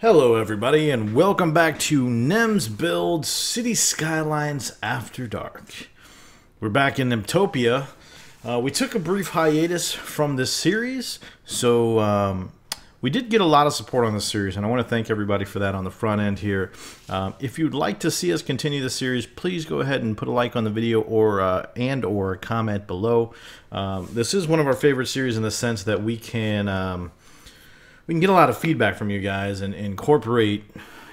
Hello everybody and welcome back to Nemes Build City Skylines After Dark. We're back in NemTopia. We took a brief hiatus from this series, so we did get a lot of support on this series, and I want to thank everybody for that on the front end here. If you'd like to see us continue the series, please go ahead and put a like on the video or comment below. This is one of our favorite series in the sense that we can get a lot of feedback from you guys and incorporate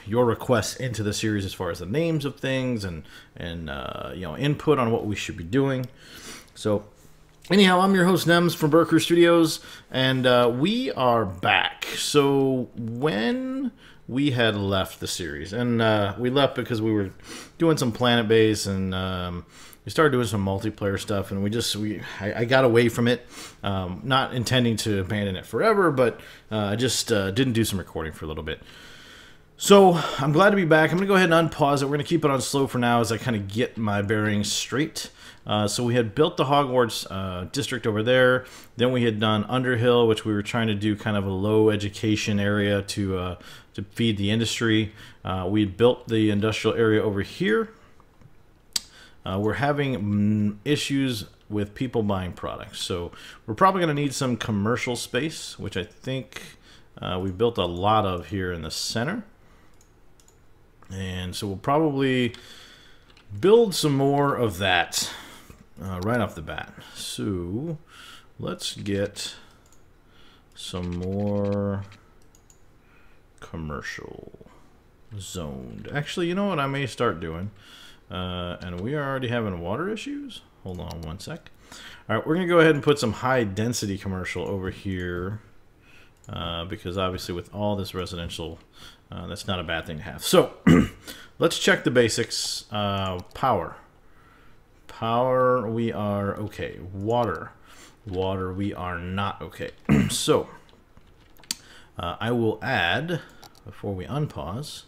your requests into the series as far as the names of things and input on what we should be doing. So anyhow, I'm your host Nemes from Burker Studios, and we are back. So when we had left the series, and we left because we were doing some planet base and we started doing some multiplayer stuff, and I got away from it, not intending to abandon it forever, but I just didn't do some recording for a little bit. So I'm glad to be back. I'm going to go ahead and unpause it. We're going to keep it on slow for now as I kind of get my bearings straight. So we had built the Hogwarts district over there. Then we had done Underhill, which we were trying to do kind of a low education area to feed the industry. We built the industrial area over here. We're having issues with people buying products, so we're probably going to need some commercial space, which I think we built a lot of here in the center. And so we'll probably build some more of that right off the bat. So let's get some more commercial zoned. Actually, you know what I may start doing? And we are already having water issues. Hold on one sec. All right, we're going to go ahead and put some high density commercial over here because obviously with all this residential, that's not a bad thing to have. So let's check the basics. Power, we are okay. Water, we are not okay. So I will add, before we unpause,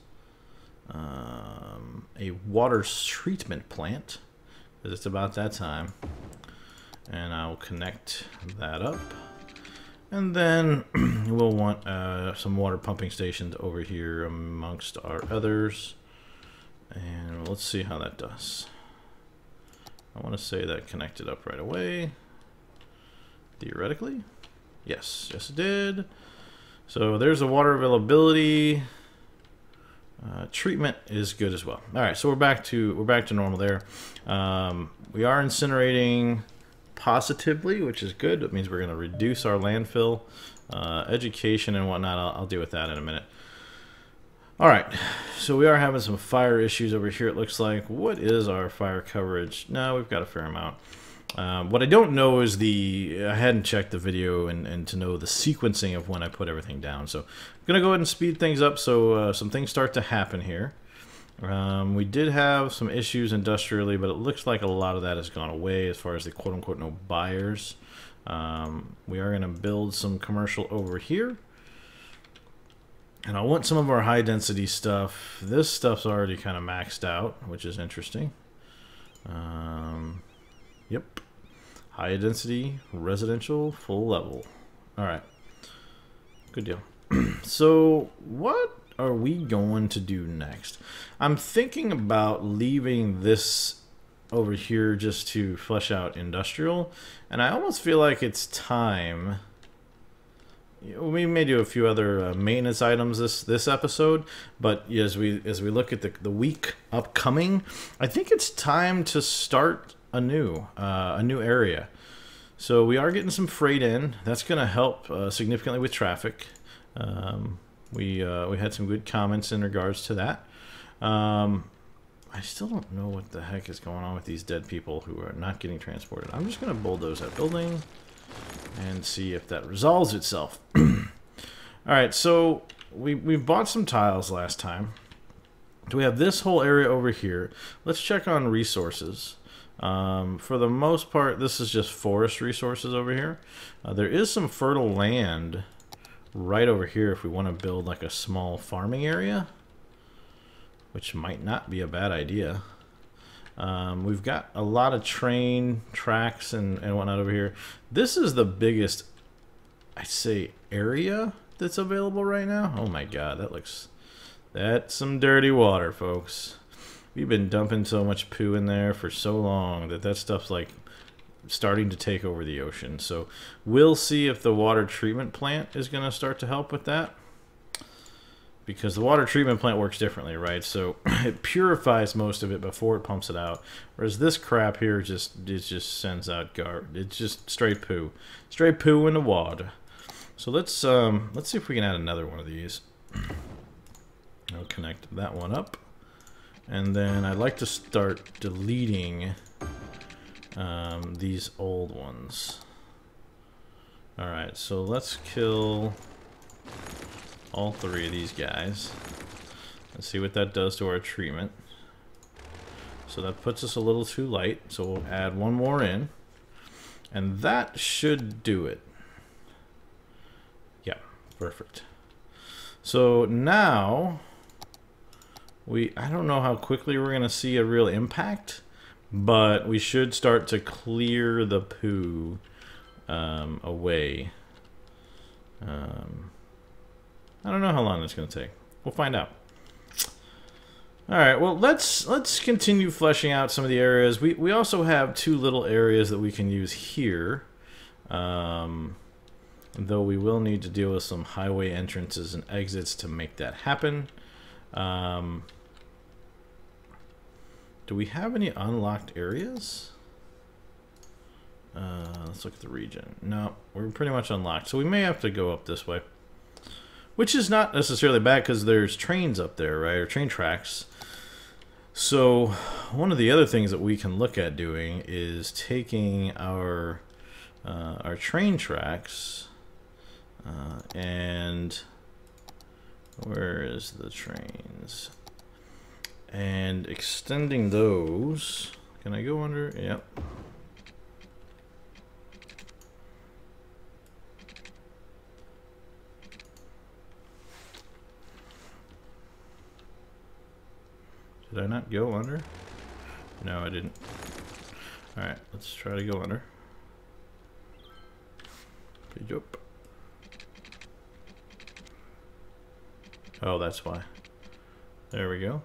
a water treatment plant, because it's about that time, and I'll connect that up, and then we'll want some water pumping stations over here amongst our others, and let's see how that does. I want to say that connected up right away, theoretically. Yes it did. So there's the water availability. Treatment is good as well. All right, so we're back to normal there. We are incinerating positively, which is good. That means we're going to reduce our landfill. Education and whatnot, I'll deal with that in a minute. All right, so we are having some fire issues over here, it looks like. What is our fire coverage? No, we've got a fair amount. What I don't know is I hadn't checked the video and to know the sequencing of when I put everything down. So I'm going to go ahead and speed things up so some things start to happen here. We did have some issues industrially, but it looks like a lot of that has gone away as far as the quote-unquote no buyers. We are going to build some commercial over here. And I want some of our high-density stuff. This stuff's already kind of maxed out, which is interesting. Yep. High density, residential, full level. Alright. Good deal. So, what are we going to do next? I'm thinking about leaving this over here just to flesh out industrial. And I almost feel like it's time. We may do a few other maintenance items this episode, but as we look at the week upcoming, I think it's time to start a new area. So we are getting some freight in. That's going to help significantly with traffic. We had some good comments in regards to that. I still don't know what the heck is going on with these dead people who are not getting transported. I'm just going to bulldoze that building and see if that resolves itself. Alright, so we bought some tiles last time. So we have this whole area over here. Let's check on resources. For the most part, this is just forest resources over here. There is some fertile land right over here if we want to build like a small farming area, which might not be a bad idea. We've got a lot of train tracks and whatnot over here. This is the biggest, I'd say, area that's available right now? Oh my god, that's some dirty water, folks. We've been dumping so much poo in there for so long that stuff's like starting to take over the ocean. So we'll see if the water treatment plant is going to start to help with that. Because the water treatment plant works differently, right? So it purifies most of it before it pumps it out. Whereas this crap here just sends out garbage. It's just straight poo. Straight poo in the water. So let's see if we can add another one of these. I'll connect that one up. And then I'd like to start deleting these old ones. Alright, so let's kill all three of these guys. Let's see what that does to our treatment. So that puts us a little too light, so we'll add one more in. And that should do it. Yeah, perfect. So now I don't know how quickly we're going to see a real impact, but we should start to clear the poo away. I don't know how long it's going to take. We'll find out. All right, well, let's continue fleshing out some of the areas. We also have two little areas that we can use here, though we will need to deal with some highway entrances and exits to make that happen. Do we have any unlocked areas? Let's look at the region. No, we're pretty much unlocked. So we may have to go up this way. Which is not necessarily bad because there's trains up there, right? Or train tracks. So one of the other things that we can look at doing is taking our train tracks and where is the trains? And extending those. Can I go under? Yep. Did I not go under? No, I didn't. Alright, let's try to go under. Yup. Oh, that's why. There we go.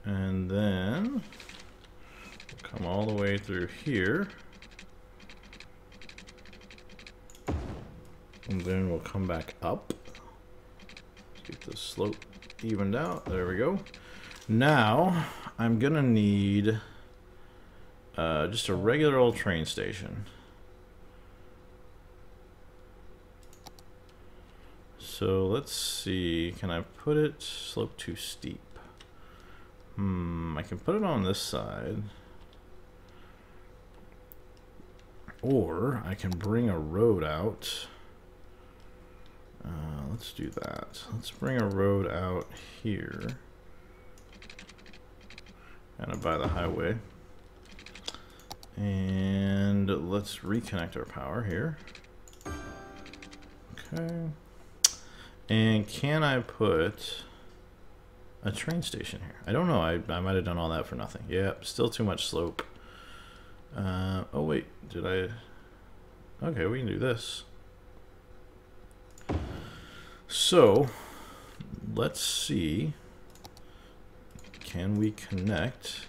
And then we'll come all the way through here. And then we'll come back up. Get the slope evened out. There we go. Now, I'm gonna need just a regular old train station. So let's see, can I put it slope too steep? I can put it on this side. Or I can bring a road out. Let's do that. Let's bring a road out here. Kind of by the highway. And let's reconnect our power here. Okay. And can I put a train station here? I don't know. I might have done all that for nothing. Yep, still too much slope. Oh wait, did I? Okay, we can do this. So let's see. Can we connect?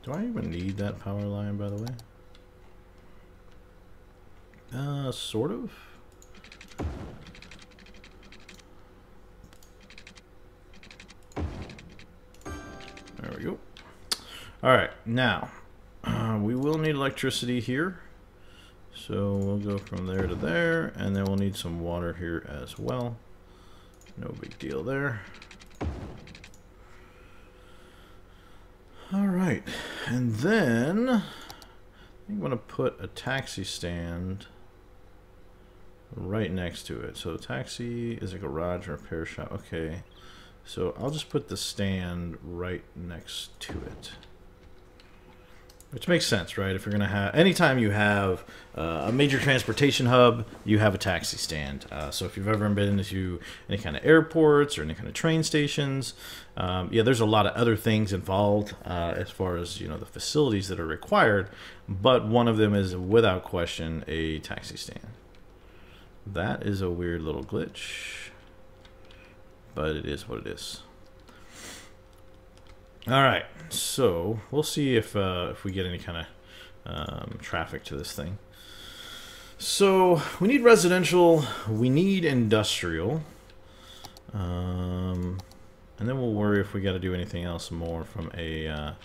Do I even need that power line, by the way? Sort of. There we go. Alright, now, we will need electricity here. So we'll go from there to there, and then we'll need some water here as well. No big deal there. Alright, and then I'm going to put a taxi stand right next to it. So taxi is a garage or repair shop. Okay, so I'll just put the stand right next to it. Which makes sense, right? If you're going to have, anytime you have a major transportation hub, you have a taxi stand. So if you've ever been into any kind of airports or any kind of train stations, yeah, there's a lot of other things involved as far as, you know, the facilities that are required. But one of them is, without question, a taxi stand. That is a weird little glitch, but it is what it is. All right, so we'll see if we get any kind of traffic to this thing. So we need residential, we need industrial, and then we'll worry if we got to do anything else more from a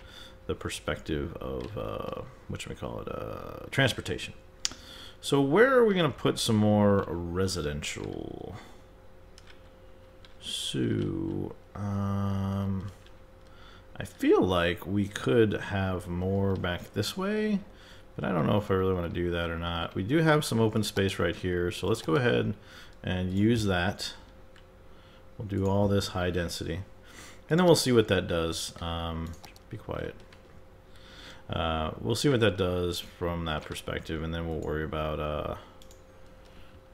the perspective of transportation. So where are we going to put some more residential? So I feel like we could have more back this way, but I don't know if I really want to do that or not. We do have some open space right here, so let's go ahead and use that. We'll do all this high density, and then we'll see what that does. Be quiet. We'll see what that does from that perspective, and then we'll worry about,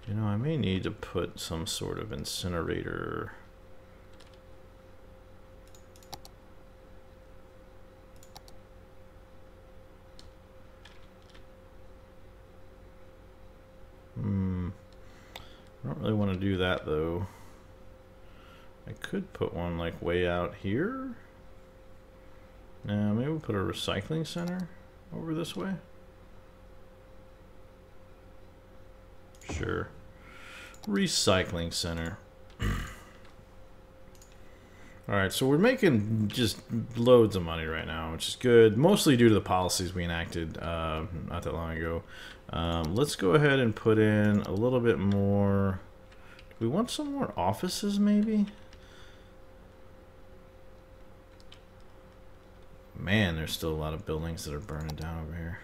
you know, I may need to put some sort of incinerator. I don't really want to do that though. I could put one like way out here. Now maybe we'll put a recycling center over this way. Sure. Recycling center. Alright, so we're making just loads of money right now, which is good. Mostly due to the policies we enacted not that long ago. Let's go ahead and put in a little bit more. Do we want some more offices maybe? Man, there's still a lot of buildings that are burning down over here.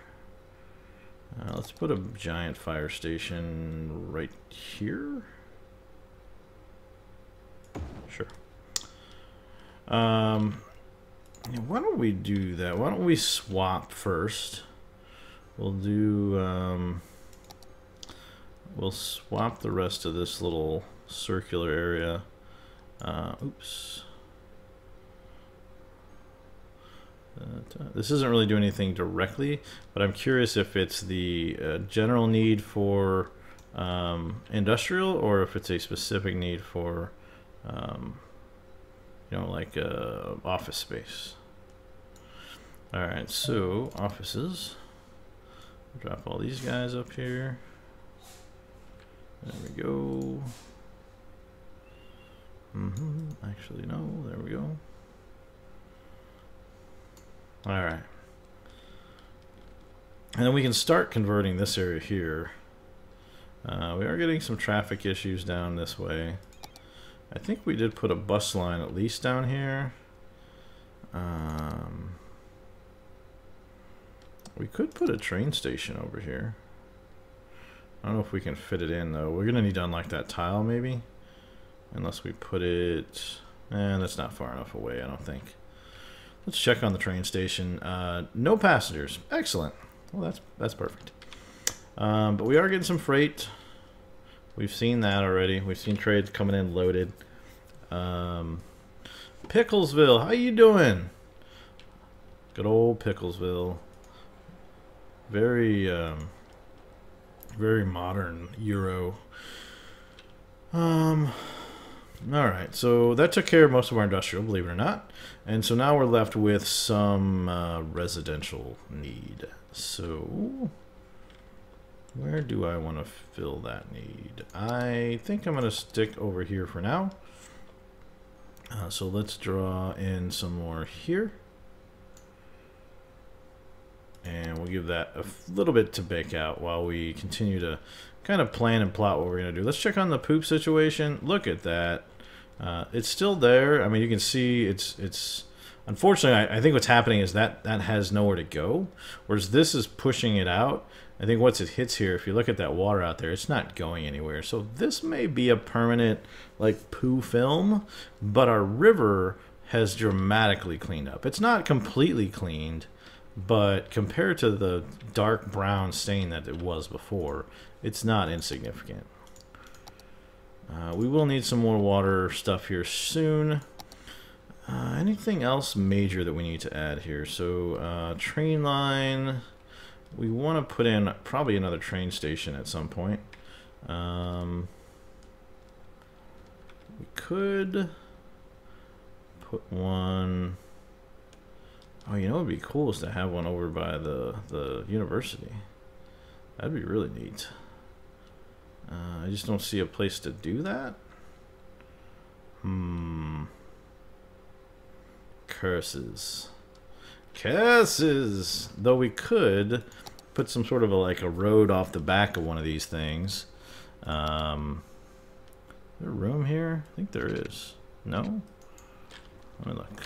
Let's put a giant fire station right here. Sure. Yeah, why don't we do that? Why don't we swap first? We'll do, we'll swap the rest of this little circular area. Oops. This isn't really doing anything directly, but I'm curious if it's the general need for industrial, or if it's a specific need for, you know, like office space. All right, so offices. Drop all these guys up here. There we go. Actually, no. There we go. All right. And then we can start converting this area here. We are getting some traffic issues down this way. I think we did put a bus line at least down here. We could put a train station over here. I don't know if we can fit it in though. We're gonna need to unlock that tile maybe, unless we put it. That's not far enough away, I don't think. Let's check on the train station. No passengers. Excellent. Well, that's perfect. But we are getting some freight. We've seen that already. We've seen trades coming in loaded. Picklesville, how you doing? Good old Picklesville. Very, very modern Euro. Alright, so that took care of most of our industrial, believe it or not. And so now we're left with some residential need. So, where do I want to fill that need? I think I'm going to stick over here for now. So let's draw in some more here. And we'll give that a little bit to bake out while we continue to kind of plan and plot what we're going to do. Let's check on the poop situation. Look at that. It's still there. I mean, you can see it's unfortunately, I think what's happening is that has nowhere to go, whereas this is pushing it out. I think once it hits here, if you look at that water out there, it's not going anywhere. So this may be a permanent like poo film, but our river has dramatically cleaned up. It's not completely cleaned, but compared to the dark brown stain that it was before, it's not insignificant. We will need some more water stuff here soon. Anything else major that we need to add here? So train line, we want to put in probably another train station at some point. We could put one. Oh, you know what would be cool is to have one over by the university. That'd be really neat. I just don't see a place to do that. Curses. Curses! Though we could put some sort of a road off the back of one of these things. Is there room here? I think there is. No? Let me look.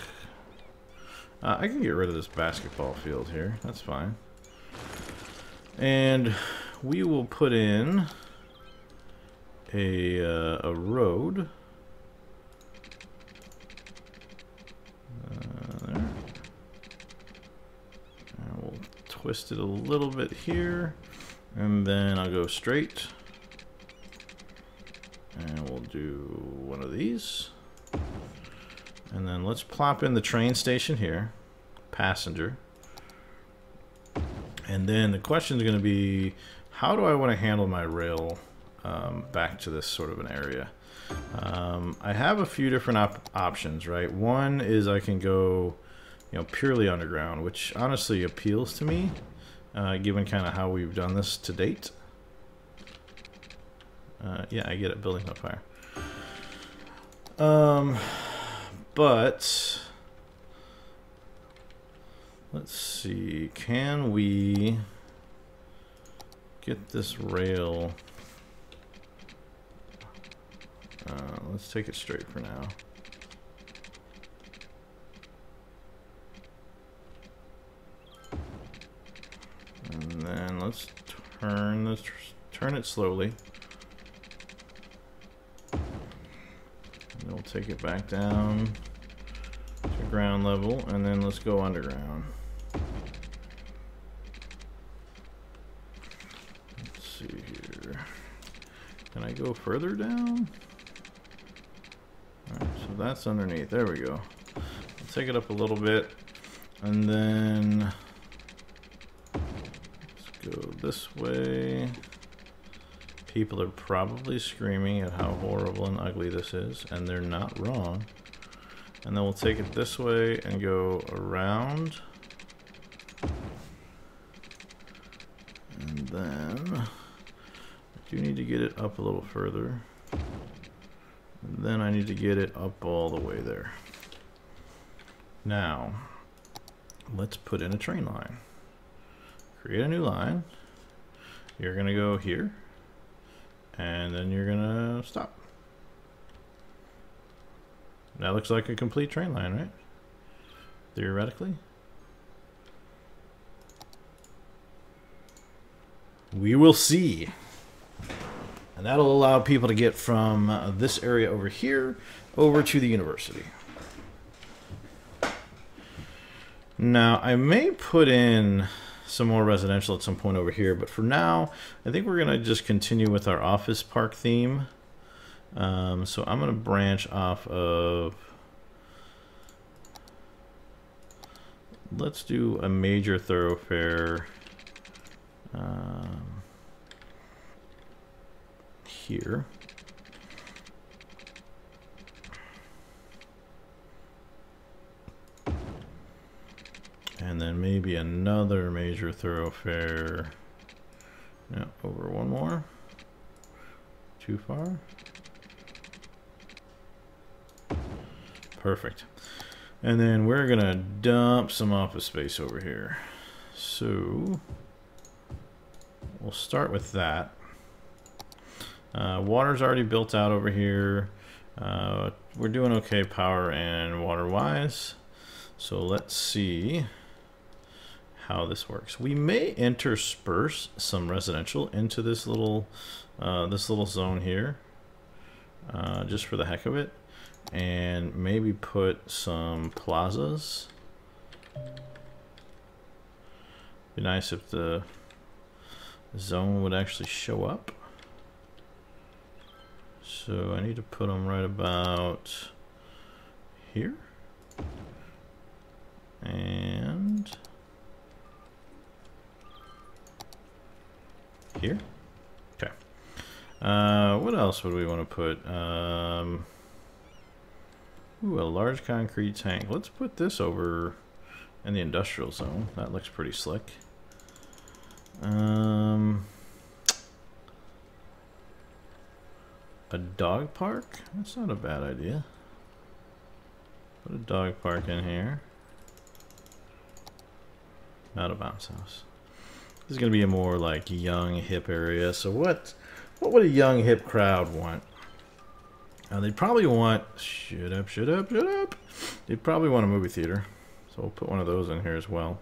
I can get rid of this basketball field here. That's fine. And we will put in a road. There. And we'll twist it a little bit here. And then I'll go straight. And we'll do one of these. And then let's plop in the train station here. Passenger. And then the question is going to be, how do I want to handle my rail back to this sort of an area? I have a few different options, right? One is I can go, purely underground, which honestly appeals to me, given kind of how we've done this to date. Yeah, I get it. Building's on fire. But let's see. Can we get this rail? Let's take it straight for now. And then let's turn it slowly. And we'll take it back down to ground level, and then let's go underground. Let's see here. Can I go further down? Alright, so that's underneath. There we go. I'll take it up a little bit, and then let's go this way. People are probably screaming at how horrible and ugly this is, and they're not wrong. And then we'll take it this way and go around. And then I do need to get it up a little further. And then I need to get it up all the way there. Now, let's put in a train line. Create a new line. You're going to go here. And then you're gonna stop. That looks like a complete train line, right? Theoretically. We will see. And that'll allow people to get from this area over here over to the university. Now, I may put in some more residential at some point over here, but for now I think we're gonna just continue with our office park theme. So I'm gonna branch off of, let's do a major thoroughfare here. And then maybe another major thoroughfare. Yeah, over one more. Too far. Perfect. And then we're gonna dump some office space over here. So we'll start with that. Water's already built out over here. We're doing okay power and water wise. So let's see how this works. We may intersperse some residential into this little zone here, just for the heck of it, and maybe put some plazas Be nice if the zone would actually show up. So I need to put them right about here. And here. Okay. What else would we want to put? Ooh, a large concrete tank. Let's put this over in the industrial zone. That looks pretty slick. A dog park? That's not a bad idea. Put a dog park in here. Not a bounce house. This is going to be a more like young, hip area. So what would a young, hip crowd want? They'd probably want... Shut up, shut up, shut up! They'd probably want a movie theater. So we'll put one of those in here as well.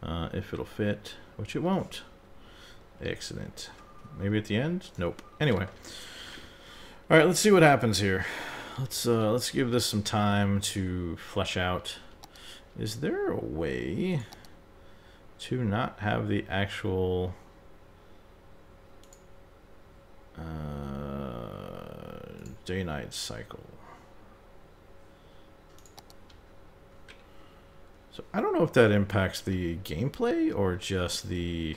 If it'll fit, which it won't. Excellent. Maybe at the end? Nope. Anyway. Alright, let's see what happens here. Let's give this some time to flesh out. Is there a way to not have the actual day-night cycle? So I don't know if that impacts the gameplay or just the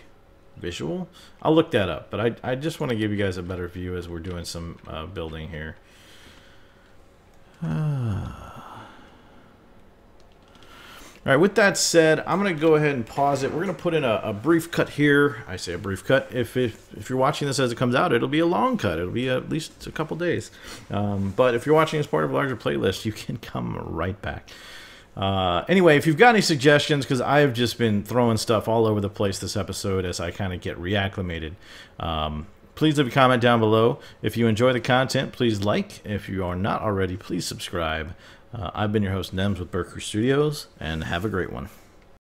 visual. I'll look that up, but I just want to give you guys a better view as we're doing some building here. Alright, with that said, I'm going to go ahead and pause it. We're going to put in a brief cut here. I say a brief cut. If you're watching this as it comes out, it'll be a long cut. It'll be at least a couple days. But if you're watching as part of a larger playlist, you can come right back. Anyway, if you've got any suggestions, because I've just been throwing stuff all over the place this episode as I kind of get reacclimated, please leave a comment down below. If you enjoy the content, please like. If you are not already, please subscribe. I've been your host, Nemes with Berkeley Studios, and have a great one.